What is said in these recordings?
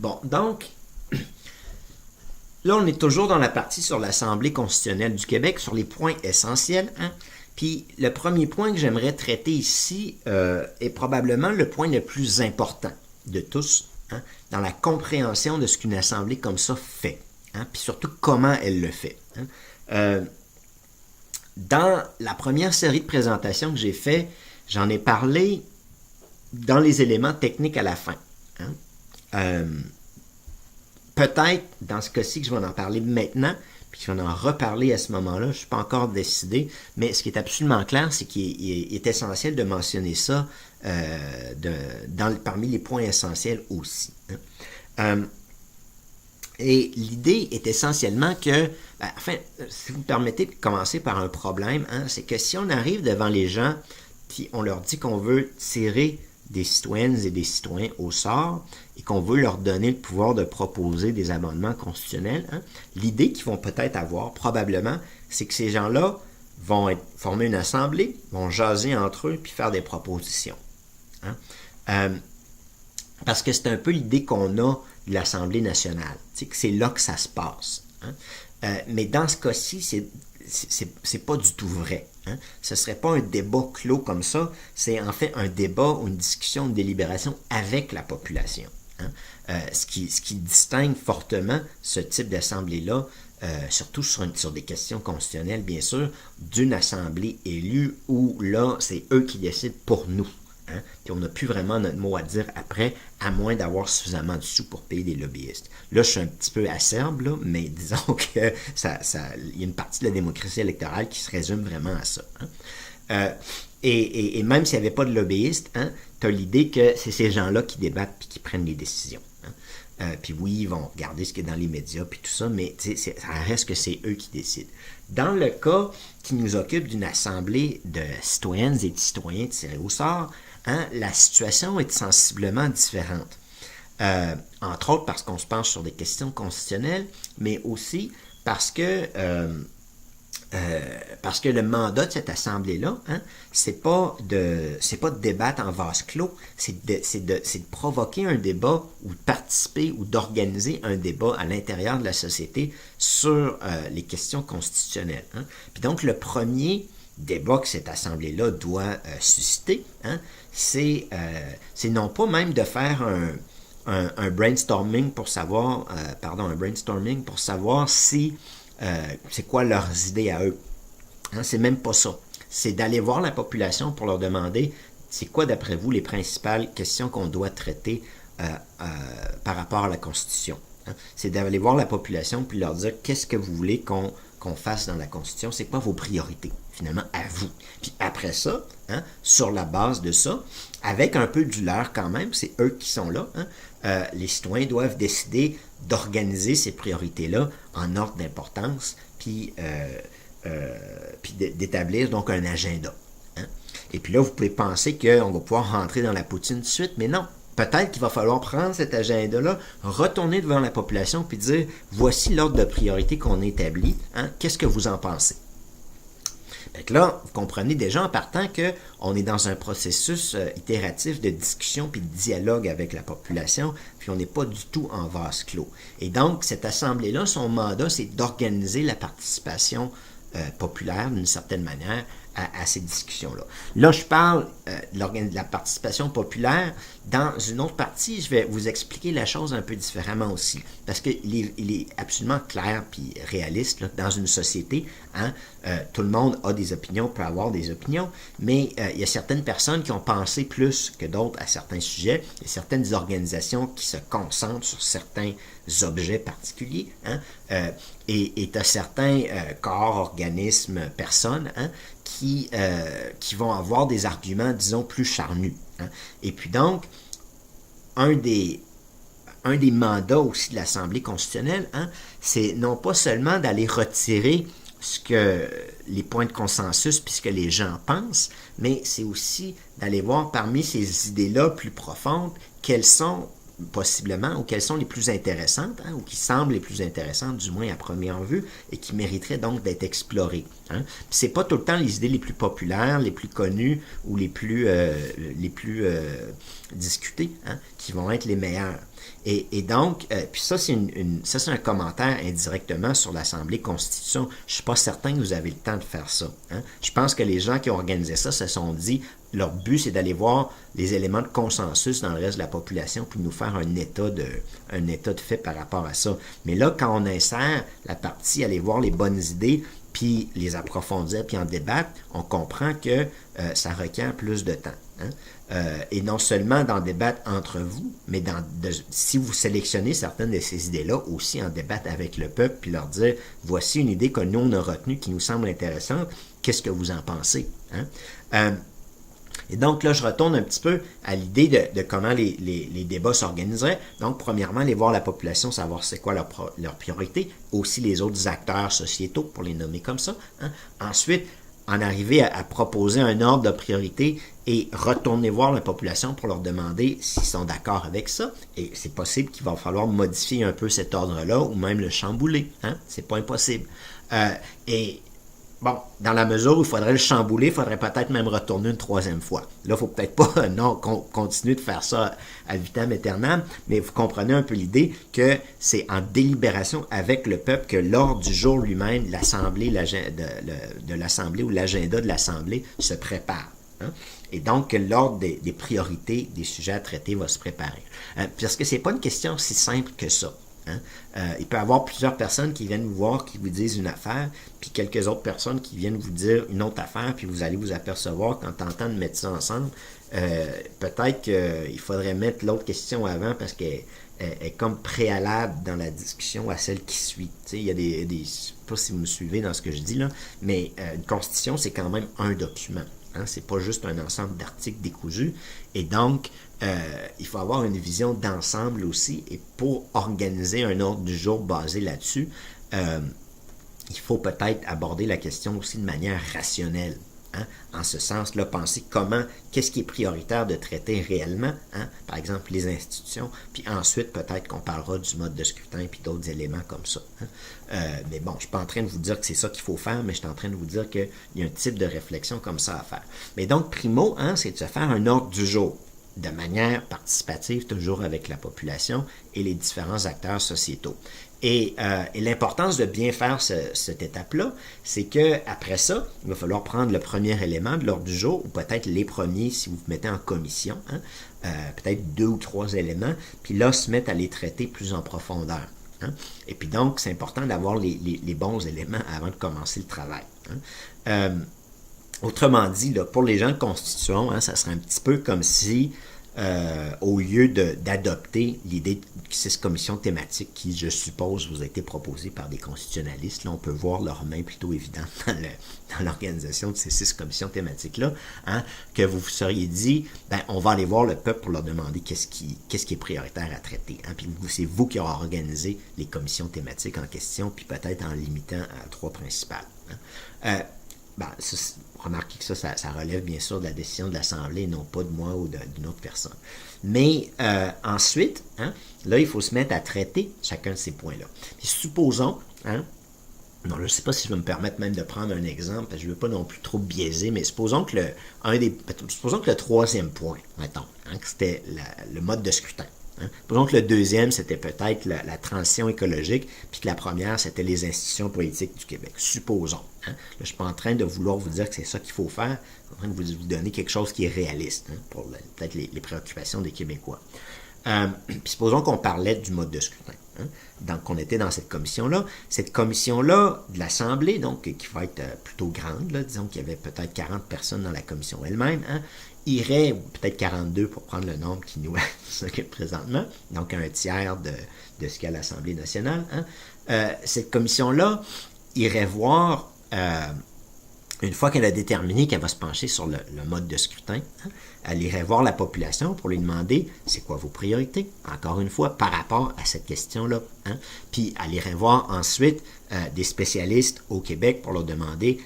Bon, donc, là, on est toujours dans la partie sur l'Assemblée constitutionnelle du Québec, sur les points essentiels. Hein? Puis, le premier point que j'aimerais traiter ici est probablement le point le plus important de tous, hein, dans la compréhension de ce qu'une Assemblée comme ça fait. Hein? Puis surtout, comment elle le fait. Hein? Dans la première série de présentations que j'ai fait, j'en ai parlé dans les éléments techniques à la fin. Hein? Peut-être, dans ce cas-ci, que je vais en parler maintenant, puis je vais en reparler à ce moment-là, je ne suis pas encore décidé, mais ce qui est absolument clair, c'est qu'il est essentiel de mentionner ça parmi les points essentiels aussi. Hein? Et l'idée est essentiellement que, enfin, si vous me permettez de commencer par un problème, hein, c'est que si on arrive devant les gens, puis on leur dit qu'on veut tirer des citoyennes et des citoyens au sort et qu'on veut leur donner le pouvoir de proposer des amendements constitutionnels, hein, l'idée qu'ils vont peut-être avoir, probablement, c'est que ces gens-là vont former une assemblée, vont jaser entre eux puis faire des propositions. Hein. Parce que c'est un peu l'idée qu'on a de l'Assemblée nationale, que c'est là que ça se passe. Hein. Mais dans ce cas-ci, c'est pas du tout vrai. Hein. Ce ne serait pas un débat clos comme ça, c'est en fait un débat ou une discussion, une délibération avec la population. Hein. Ce qui distingue fortement ce type d'assemblée-là, surtout sur des questions constitutionnelles, bien sûr, d'une assemblée élue où là, c'est eux qui décident pour nous. Hein? Puis on n'a plus vraiment notre mot à dire après, à moins d'avoir suffisamment de sous pour payer des lobbyistes. Là, je suis un petit peu acerbe, là, mais disons que il y a une partie de la démocratie électorale qui se résume vraiment à ça. Hein? Et même s'il n'y avait pas de lobbyistes, hein, tu as l'idée que c'est ces gens-là qui débattent puis qui prennent les décisions. Hein? Puis oui, ils vont regarder ce qui est dans les médias puis tout ça, mais ça reste que c'est eux qui décident. Dans le cas qui nous occupe d'une assemblée de citoyennes et de citoyens tirés au sort, hein, la situation est sensiblement différente. Entre autres parce qu'on se penche sur des questions constitutionnelles, mais aussi parce que le mandat de cette assemblée-là, hein, c'est pas de débattre en vase clos, c'est de provoquer un débat ou de participer ou d'organiser un débat à l'intérieur de la société sur les questions constitutionnelles. Hein. Puis donc, le premier débat que cette assemblée-là doit susciter, hein, c'est non pas même de faire un brainstorming pour savoir, si c'est quoi leurs idées à eux. Hein, c'est même pas ça. C'est d'aller voir la population pour leur demander c'est quoi d'après vous les principales questions qu'on doit traiter par rapport à la Constitution. Hein. C'est d'aller voir la population puis leur dire qu'est-ce que vous voulez qu'on fasse dans la Constitution, c'est quoi vos priorités, finalement, à vous. Puis après ça, hein, sur la base de ça, avec un peu du leur quand même, c'est eux qui sont là, hein, les citoyens doivent décider d'organiser ces priorités-là en ordre d'importance, puis d'établir donc un agenda. Hein. Et puis là, vous pouvez penser qu'on va pouvoir rentrer dans la poutine tout de suite, mais non. Peut-être qu'il va falloir prendre cet agenda-là, retourner devant la population puis dire voici l'ordre de priorité qu'on établit. Hein, qu'est-ce que vous en pensez? Donc là, vous comprenez déjà en partant qu'on est dans un processus itératif de discussion puis de dialogue avec la population, puis on n'est pas du tout en vase clos. Et donc, cette assemblée-là, son mandat, c'est d'organiser la participation populaire d'une certaine manière à ces discussions-là. Là, je parle de la participation populaire. Dans une autre partie, je vais vous expliquer la chose un peu différemment aussi, parce qu'il est absolument clair puis réaliste là, dans une société. Hein, tout le monde a des opinions, peut avoir des opinions, mais il y a certaines personnes qui ont pensé plus que d'autres à certains sujets. Il y a certaines organisations qui se concentrent sur certains objets particuliers. Hein, et tu as certains corps, organismes, personnes, hein, qui vont avoir des arguments, disons, plus charnus. Hein. Et puis donc, un des mandats aussi de l'Assemblée constitutionnelle, hein, c'est non pas seulement d'aller retirer les points de consensus puisque les gens pensent, mais c'est aussi d'aller voir parmi ces idées-là plus profondes quelles sont possiblement, ou quelles sont les plus intéressantes, ou qui semblent les plus intéressantes, du moins à première vue, et qui mériteraient donc d'être explorées. C'est pas tout le temps les idées les plus populaires, les plus connues, ou les plus discutées, qui vont être les meilleures. Et donc, puis ça, c'est un commentaire indirectement sur l'Assemblée Constitution. Je suis pas certain que vous avez le temps de faire ça. Je pense que les gens qui ont organisé ça se sont dit, leur but, c'est d'aller voir les éléments de consensus dans le reste de la population puis nous faire un état de fait par rapport à ça. Mais là, quand on insère la partie aller voir les bonnes idées puis les approfondir puis en débattre, on comprend que ça requiert plus de temps. Et non seulement d'en débattre entre vous, mais si vous sélectionnez certaines de ces idées-là, aussi en débattre avec le peuple, puis leur dire, voici une idée que nous, on a retenue, qui nous semble intéressante, qu'est-ce que vous en pensez? Et donc là, je retourne un petit peu à l'idée de comment les débats s'organiseraient. Donc, premièrement, aller voir la population, savoir c'est quoi leur priorité, aussi les autres acteurs sociétaux, pour les nommer comme ça. Ensuite, en arriver à proposer un ordre de priorité et retourner voir la population pour leur demander s'ils sont d'accord avec ça. Et c'est possible qu'il va falloir modifier un peu cet ordre-là ou même le chambouler. C'est pas impossible. Et bon, dans la mesure où il faudrait le chambouler, il faudrait peut-être même retourner une troisième fois. Là, il ne faut peut-être pas continuer de faire ça à vitam aeternam, mais vous comprenez un peu l'idée que c'est en délibération avec le peuple que l'ordre du jour lui-même, l'Assemblée, de l'Assemblée ou l'agenda de l'Assemblée se prépare. Et donc, l'ordre des priorités des sujets à traiter va se préparer. Parce que ce n'est pas une question si simple que ça. Il peut y avoir plusieurs personnes qui viennent vous voir, qui vous disent une affaire, puis quelques autres personnes qui viennent vous dire une autre affaire, puis vous allez vous apercevoir qu'en tentant de mettre ça ensemble, peut-être qu'il faudrait mettre l'autre question avant parce qu'elle est comme préalable dans la discussion à celle qui suit. Il y a je ne sais pas si vous me suivez dans ce que je dis là, mais une constitution, c'est quand même un document. C'est pas juste un ensemble d'articles décousus. Et donc, il faut avoir une vision d'ensemble aussi. Et pour organiser un ordre du jour basé là-dessus, il faut peut-être aborder la question aussi de manière rationnelle. En ce sens-là, penser qu'est-ce qui est prioritaire de traiter réellement, par exemple les institutions, puis ensuite peut-être qu'on parlera du mode de scrutin puis d'autres éléments comme ça. Mais bon, je ne suis pas en train de vous dire que c'est ça qu'il faut faire, mais je suis en train de vous dire qu'il y a un type de réflexion comme ça à faire. Mais donc, primo, c'est de se faire un ordre du jour, de manière participative, toujours avec la population et les différents acteurs sociétaux. Et l'importance de bien faire cette étape-là, c'est qu'après ça, il va falloir prendre le premier élément de l'ordre du jour, ou peut-être les premiers si vous vous mettez en commission, peut-être 2 ou 3 éléments, puis là, se mettre à les traiter plus en profondeur. Et puis donc, c'est important d'avoir les bons éléments avant de commencer le travail. Autrement dit, là, pour les gens de Constitution, ça serait un petit peu comme si au lieu d'adopter l'idée de 6 commissions thématiques qui, je suppose, vous a été proposée par des constitutionnalistes. Là, on peut voir leur main plutôt évidente dans l'organisation de ces 6 commissions thématiques-là, que vous vous seriez dit, on va aller voir le peuple pour leur demander qu'est-ce qui est prioritaire à traiter. Puis c'est vous qui aurez organisé les commissions thématiques en question, puis peut-être en limitant à 3 principales. Remarquez que ça relève bien sûr de la décision de l'Assemblée, non pas de moi ou d'une autre personne. Mais ensuite, là, il faut se mettre à traiter chacun de ces points-là. Puis supposons, non, je ne sais pas si je vais me permettre même de prendre un exemple, parce que je ne veux pas non plus trop biaiser, mais supposons que le troisième point, mettons, que c'était le mode de scrutin. Supposons que le deuxième, c'était peut-être la transition écologique, puis que la première, c'était les institutions politiques du Québec. Supposons. Là, je ne suis pas en train de vouloir vous dire que c'est ça qu'il faut faire. Je suis en train de vous donner quelque chose qui est réaliste pour peut-être les préoccupations des Québécois. Puis supposons qu'on parlait du mode de scrutin. Donc, on était dans cette commission-là. Cette commission-là de l'Assemblée, donc qui va être plutôt grande, là, disons qu'il y avait peut-être 40 personnes dans la commission elle-même, irait, ou peut-être 42 pour prendre le nombre qui nous occupe présentement, donc un tiers de ce qu'est l'Assemblée nationale. Cette commission-là irait voir, une fois qu'elle a déterminé qu'elle va se pencher sur le mode de scrutin, elle irait voir la population pour lui demander c'est quoi vos priorités, encore une fois, par rapport à cette question-là. Puis elle irait voir ensuite des spécialistes au Québec pour leur demander,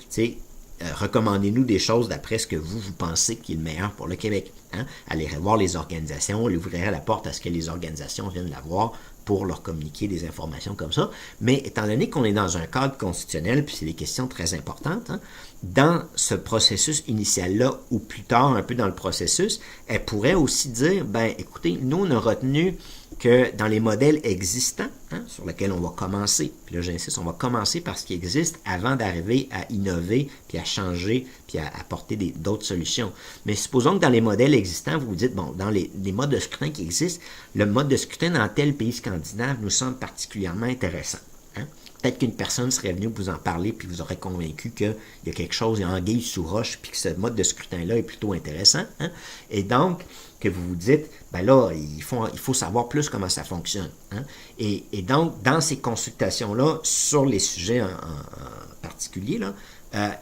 recommandez-nous des choses d'après ce que vous pensez qui est le meilleur pour le Québec. Hein? Allez voir les organisations, on ouvrirait la porte à ce que les organisations viennent la voir pour leur communiquer des informations comme ça. Mais étant donné qu'on est dans un cadre constitutionnel, puis c'est des questions très importantes, hein, dans ce processus initial-là, ou plus tard, un peu dans le processus, elle pourrait aussi dire, ben écoutez, nous, on a retenu que dans les modèles existants, hein, sur lesquels on va commencer, puis là j'insiste, on va commencer par ce qui existe avant d'arriver à innover, puis à changer, puis à apporter d'autres solutions. Mais supposons que dans les modèles existants, vous vous dites, bon, dans les modes de scrutin qui existent, le mode de scrutin dans tel pays scandinave nous semble particulièrement intéressant. Hein? Peut-être qu'une personne serait venue vous en parler, puis vous aurait convaincu qu'il y a quelque chose, il y a anguille sous roche, puis que ce mode de scrutin-là est plutôt intéressant. Hein? Et donc, que vous vous dites, ben là, il faut savoir plus comment ça fonctionne. Hein? Et donc, dans ces consultations-là, sur les sujets en particulier, là,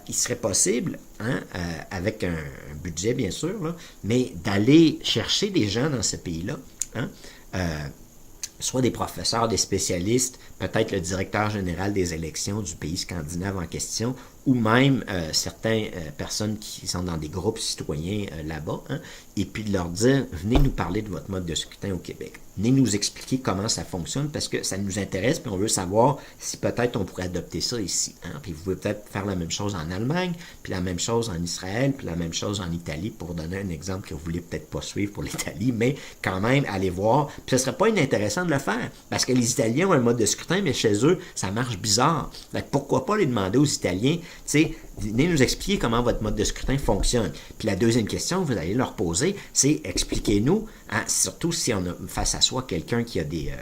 il serait possible, hein, avec un budget bien sûr, là, mais d'aller chercher des gens dans ce pays-là, hein, soit des professeurs, des spécialistes, peut-être le directeur général des élections du pays scandinave en question, ou même certaines personnes qui sont dans des groupes citoyens là-bas, hein, et puis de leur dire, venez nous parler de votre mode de scrutin au Québec. Venez nous expliquer comment ça fonctionne, parce que ça nous intéresse, puis on veut savoir si peut-être on pourrait adopter ça ici. Hein. Puis vous pouvez peut-être faire la même chose en Allemagne, puis la même chose en Israël, puis la même chose en Italie, pour donner un exemple que vous voulez peut-être pas suivre pour l'Italie, mais quand même, allez voir. Puis ce serait pas inintéressant de le faire, parce que les Italiens ont un mode de scrutin, mais chez eux, ça marche bizarre. Donc pourquoi pas les demander aux Italiens, tu sais, venez nous expliquer comment votre mode de scrutin fonctionne. Puis la deuxième question que vous allez leur poser, c'est expliquez-nous, hein, surtout si on a face à soi quelqu'un qui a des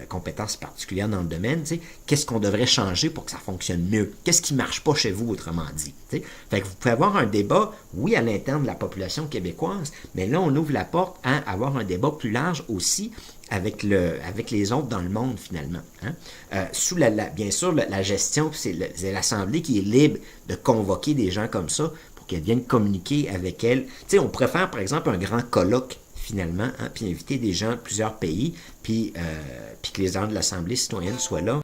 compétences particulières dans le domaine, qu'est-ce qu'on devrait changer pour que ça fonctionne mieux? Qu'est-ce qui ne marche pas chez vous, autrement dit? T'sais? Fait que vous pouvez avoir un débat, oui, à l'interne de la population québécoise, mais là, on ouvre la porte à avoir un débat plus large aussi avec les autres dans le monde, finalement. Hein? Sous bien sûr, la gestion, c'est l'Assemblée qui est libre de convoquer des gens comme ça pour qu'elles viennent communiquer avec elle. On pourrait faire, par exemple, un grand colloque finalement, hein, puis inviter des gens de plusieurs pays, puis que les gens de l'Assemblée citoyenne soient là.